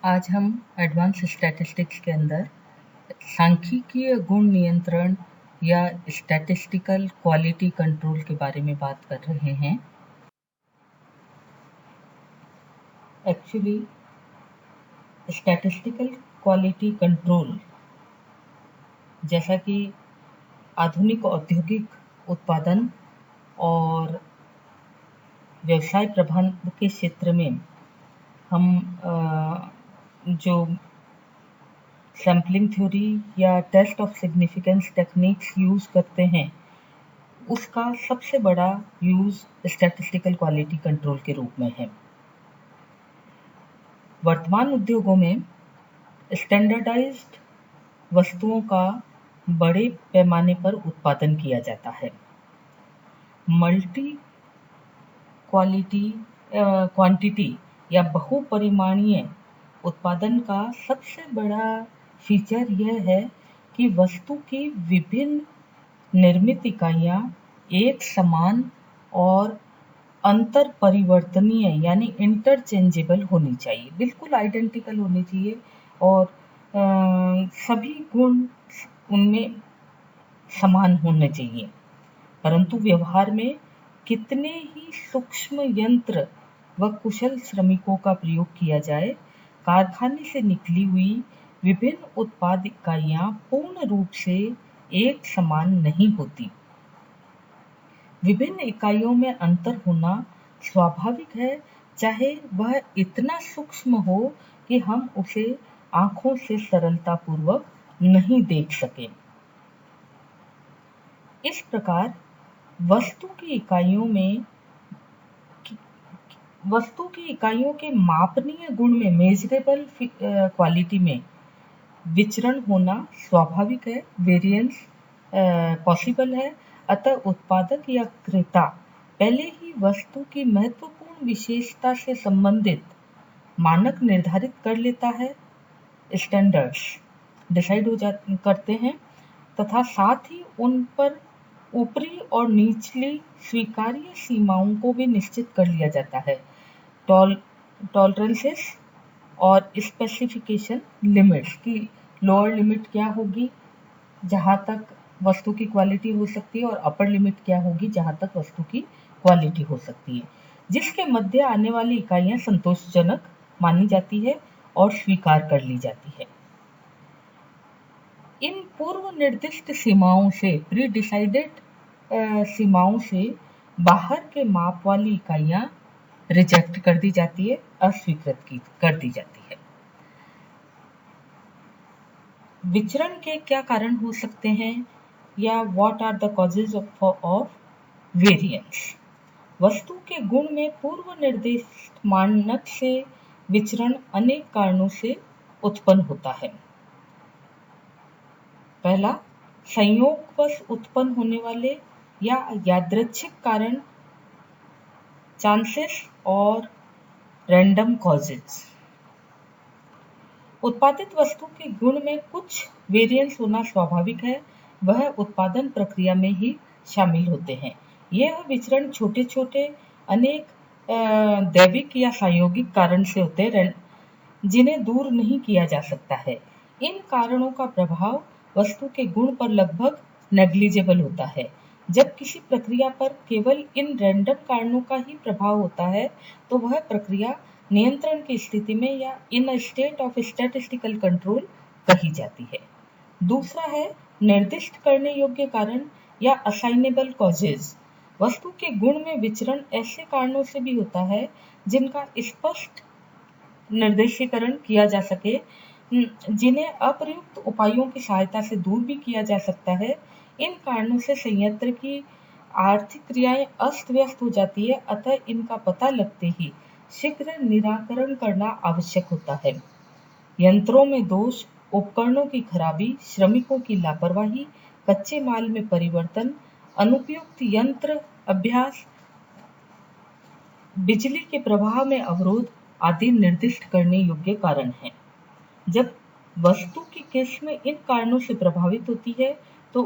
आज हम advance statistics के अंदर सांख्यिकीय गुण नियंत्रण या स्टैटिस्टिकल क्वालिटी कंट्रोल के बारे में बात कर रहे हैं। एक्चुअली स्टैटिस्टिकल क्वालिटी कंट्रोल जैसा कि आधुनिक औद्योगिक उत्पादन और व्यवसाय प्रबंधन के क्षेत्र में हम जो सैम्पलिंग थ्योरी या test of significance techniques use करते हैं, उसका सबसे बड़ा यूज़ स्टैटिस्टिकल क्वालिटी कंट्रोल के रूप में है। वर्तमान उद्योगों में स्टैंडर्डाइज्ड वस्तुओं का बड़े पैमाने पर उत्पादन किया जाता है। मल्टी क्वांटिटी या बहुपरिमाणीय उत्पादन का सबसे बड़ा फीचर यह है कि वस्तु की विभिन्न निर्मित इकाइयाँ एक समान और अंतर परिवर्तनीय यानी इंटरचेंजेबल होनी चाहिए, बिल्कुल आइडेंटिकल होनी चाहिए और सभी गुण उनमें समान होने चाहिए। परंतु व्यवहार में कितने ही सूक्ष्म यंत्र व कुशल श्रमिकों का प्रयोग किया जाए, कारखाने से निकली हुई विभिन्न उत्पाद इकाइयाँ पूर्ण रूप से एक समान नहीं होती। विभिन्न इकाइयों में अंतर होना स्वाभाविक है, चाहे वह इतना सूक्ष्म हो कि हम उसे आंखों से सरलतापूर्वक नहीं देख सकें। इस प्रकार वस्तु की इकाइयों के मापनीय गुण में मेजरेबल क्वालिटी में विचरण होना स्वाभाविक है, वेरिएंस पॉसिबल है। अतः उत्पादक या क्रेता पहले ही वस्तु की महत्वपूर्ण विशेषता से संबंधित मानक निर्धारित कर लेता है, स्टैंडर्ड्स डिसाइड करते हैं तथा साथ ही उन पर ऊपरी और निचली स्वीकार्य सीमाओं को भी निश्चित कर लिया जाता है। टॉलरेंसेस और स्पेसिफिकेशन लिमिट्स की लोअर लिमिट क्या होगी जहाँ तक वस्तु की क्वालिटी हो सकती है और अपर लिमिट क्या होगी जहाँ तक वस्तु की क्वालिटी हो सकती है, जिसके मध्य आने वाली इकाइयाँ संतोषजनक मानी जाती है और स्वीकार कर ली जाती है। इन पूर्व निर्दिष्ट सीमाओं से प्री डिसाइडेड सीमाओं से बाहर के माप वाली इकाइयाँ रिजेक्ट कर दी जाती है, अस्वीकृत कर दी जाती है। विचरण के क्या कारण हो सकते हैं या what are the causes of variance. वस्तु के गुण में पूर्व निर्दिष्ट मानक से विचरण अनेक कारणों से उत्पन्न होता है। पहला, संयोगवश उत्पन्न होने वाले या यादृच्छिक कारण, चांसेस और रैंडम कॉजेज। उत्पादित वस्तु के गुण में कुछ वेरिएंस होना स्वाभाविक है, वह उत्पादन प्रक्रिया में ही शामिल होते हैं। यह विचरण छोटे छोटे अनेक दैविक या संयोगिक कारण से होते हैं जिन्हें दूर नहीं किया जा सकता है। इन कारणों का प्रभाव वस्तु के गुण पर लगभग नेग्लिजिबल होता है। जब किसी प्रक्रिया पर केवल इन रैंडम कारणों का ही प्रभाव होता है तो वह प्रक्रिया नियंत्रण की स्थिति में या in a state of statistical control कही जाती है। दूसरा है निर्दिष्ट करने योग्य कारण या असाइनेबल कॉजेज। वस्तु के गुण में विचरण ऐसे कारणों से भी होता है जिनका स्पष्ट निर्देशीकरण किया जा सके, जिन्हें अप्रयुक्त उपायों की सहायता से दूर भी किया जा सकता है। इन कारणों से संयंत्र की आर्थिक क्रियाएं अस्त व्यस्त हो जाती है, अतः इनका पता लगते ही शीघ्र निराकरण करना आवश्यक होता है। यंत्रों में दोष, उपकरणों की खराबी, श्रमिकों की लापरवाही, कच्चे माल में परिवर्तन, अनुपयुक्त यंत्र अभ्यास, बिजली के प्रवाह में अवरोध आदि निर्दिष्ट करने योग्य कारण हैं। जब वस्तु की किस्म इन कारणों से प्रभावित होती है तो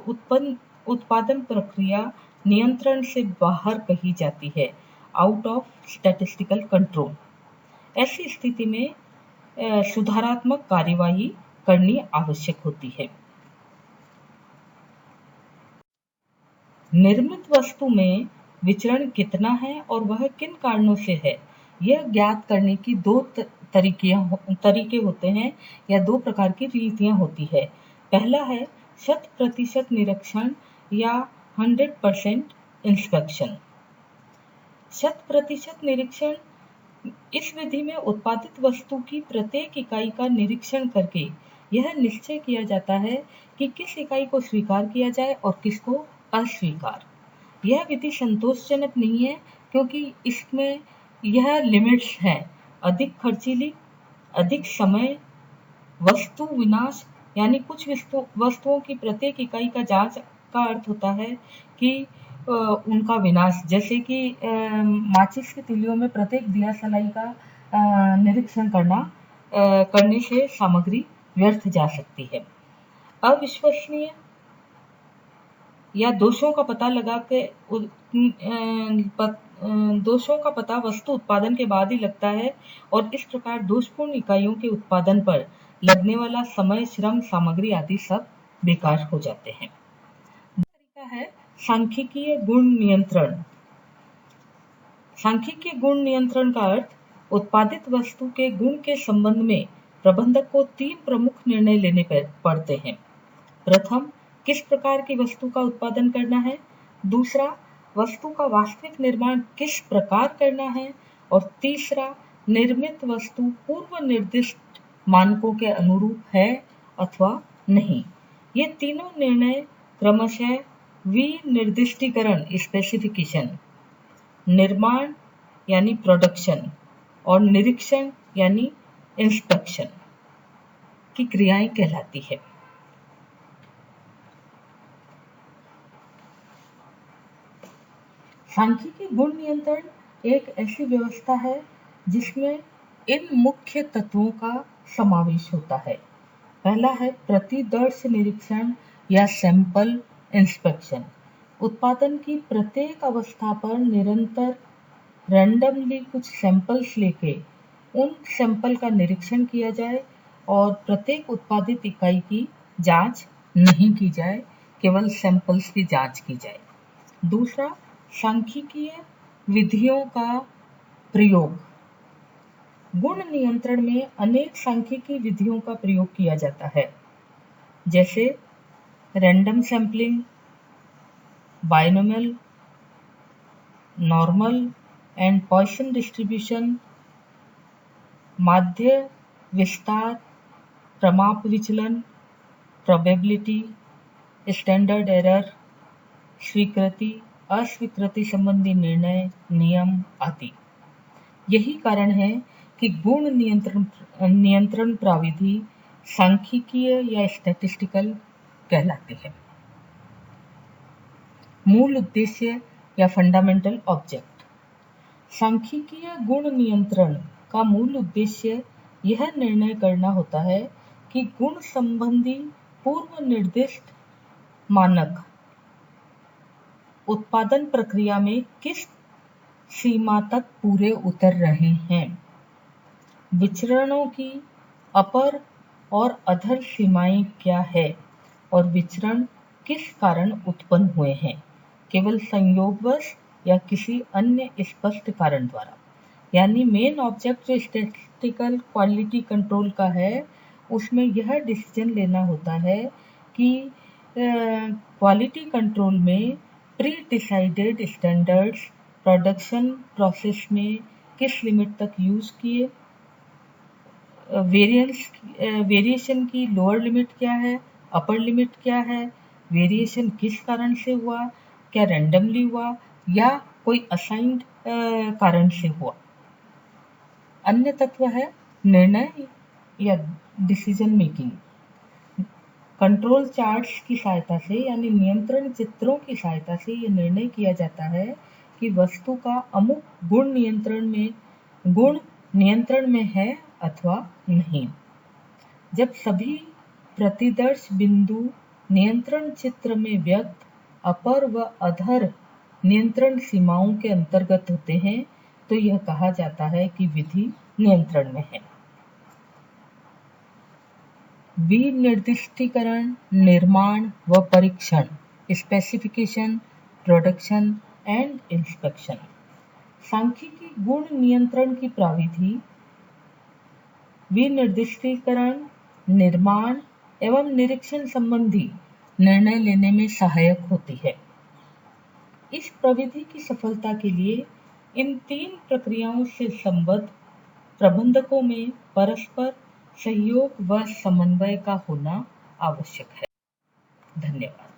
उत्पादन प्रक्रिया नियंत्रण से बाहर कही जाती है, आउट ऑफ स्टैटिस्टिकल कंट्रोल। ऐसी स्थिति में सुधारात्मक कार्यवाही करनी आवश्यक होती है। निर्मित वस्तु में विचरण कितना है और वह किन कारणों से है, यह ज्ञात करने की दो तरीके होते हैं या दो प्रकार की रीतियां होती है। पहला है 100% निरीक्षण या 100% इंस्पेक्शन। 100% निरीक्षण, इस विधि में उत्पादित वस्तु की प्रत्येक इकाई का निरीक्षण करके यह निश्चय किया जाता है कि किस इकाई को स्वीकार किया जाए और किसको अस्वीकार। यह विधि संतोषजनक नहीं है क्योंकि इसमें यह लिमिट्स हैं: अधिक खर्चीली, अधिक समय, वस्तु विनाश, यानी कुछ वस्तुओं की प्रत्येक इकाई का जांच का अर्थ होता है कि उनका विनाश, जैसे कि माचिस की तीलियों में प्रत्येक दिया सलाई का निरीक्षण करने से सामग्री व्यर्थ जा सकती है। अविश्वसनीय या दोषों का पता वस्तु उत्पादन के बाद ही लगता है और इस प्रकार दोषपूर्ण इकाइयों के उत्पादन पर लगने वाला समय, श्रम, सामग्री आदि सब बेकार हो जाते हैं। दूसरा तरीका है सांख्यिकीय गुण नियंत्रण। सांख्यिकीय गुण नियंत्रण का अर्थ उत्पादित वस्तु के गुण के संबंध में प्रबंधक को 3 प्रमुख निर्णय लेने पड़ते हैं। प्रथम, किस प्रकार की वस्तु का उत्पादन करना है। दूसरा, वस्तु का वास्तविक निर्माण किस प्रकार करना है। और तीसरा, निर्मित वस्तु पूर्व निर्दिष्ट मानकों के अनुरूप है अथवा नहीं। ये तीनों निर्णय क्रमशः विनिर्दिष्टीकरण स्पेसिफिकेशन, निर्माण यानी प्रोडक्शन और निरीक्षण यानी इंस्पेक्शन की क्रियाएं कहलाती है। सांख्यिकीय गुण नियंत्रण एक ऐसी व्यवस्था है जिसमें इन मुख्य तत्वों का समावेश होता है। पहला है प्रतिदर्श निरीक्षण या सैंपल इंस्पेक्शन। उत्पादन की प्रत्येक अवस्था पर निरंतर रैंडमली कुछ सैंपल्स लेके उन सैंपल का निरीक्षण किया जाए और प्रत्येक उत्पादित इकाई की जांच नहीं की जाए, केवल सैंपल्स की जांच की जाए। दूसरा, सांख्यिकीय विधियों का प्रयोग। गुण नियंत्रण में अनेक सांख्यिकीय विधियों का प्रयोग किया जाता है, जैसे random sampling, binomial, normal and Poisson distribution, माध्य विस्तार, प्रमाप विचलन, प्रोबेबिलिटी, स्टैंडर्ड एरर, स्वीकृति अस्वीकृति संबंधी निर्णय, नियम आदि। यही कारण है कि गुण नियंत्रण प्रविधि सांख्यिकीय या स्टैटिस्टिकल कहलाती है। मूल उद्देश्य या फंडामेंटल ऑब्जेक्ट। सांख्यिकीय गुण नियंत्रण का मूल उद्देश्य यह निर्णय करना होता है कि गुण संबंधी पूर्व निर्दिष्ट मानक उत्पादन प्रक्रिया में किस सीमा तक पूरे उतर रहे हैं। विचरणों की अपर और अधर सीमाएं क्या है और विचरण किस कारण उत्पन्न हुए हैं, केवल संयोगवश या किसी अन्य स्पष्ट कारण द्वारा। यानी मेन ऑब्जेक्ट जो स्टैटिस्टिकल क्वालिटी कंट्रोल का है, उसमें यह डिसीजन लेना होता है कि क्वालिटी कंट्रोल में pre decided standards production process में किस लिमिट तक यूज किए, वेरिएशन की लोअर लिमिट क्या है, अपर लिमिट क्या है, वेरिएशन किस कारण से हुआ, क्या रैंडमली हुआ या कोई असाइंड कारण से हुआ। अन्य तत्व है निर्णय या डिसीजन मेकिंग। कंट्रोल चार्ट्स की सहायता से यानी नियंत्रण चित्रों की सहायता से यह निर्णय किया जाता है कि वस्तु का अमुक गुण नियंत्रण में है अथवा नहीं। जब सभी प्रतिदर्श बिंदु नियंत्रण चित्र में व्यक्त अपर व अधर नियंत्रण सीमाओं के अंतर्गत होते हैं तो यह कहा जाता है कि विधि नियंत्रण में है। विनिर्दिष्टीकरण, निर्माण व परीक्षण, स्पेसिफिकेशन, प्रोडक्शन एंड इंस्पेक्शन। सांख्यिकी गुण नियंत्रण की प्रविधि विनिर्दिष्टीकरण, निर्माण एवं निरीक्षण संबंधी निर्णय लेने में सहायक होती है। इस प्रविधि की सफलता के लिए इन 3 प्रक्रियाओं से संबद्ध प्रबंधकों में परस्पर सहयोग व समन्वय का होना आवश्यक है। धन्यवाद।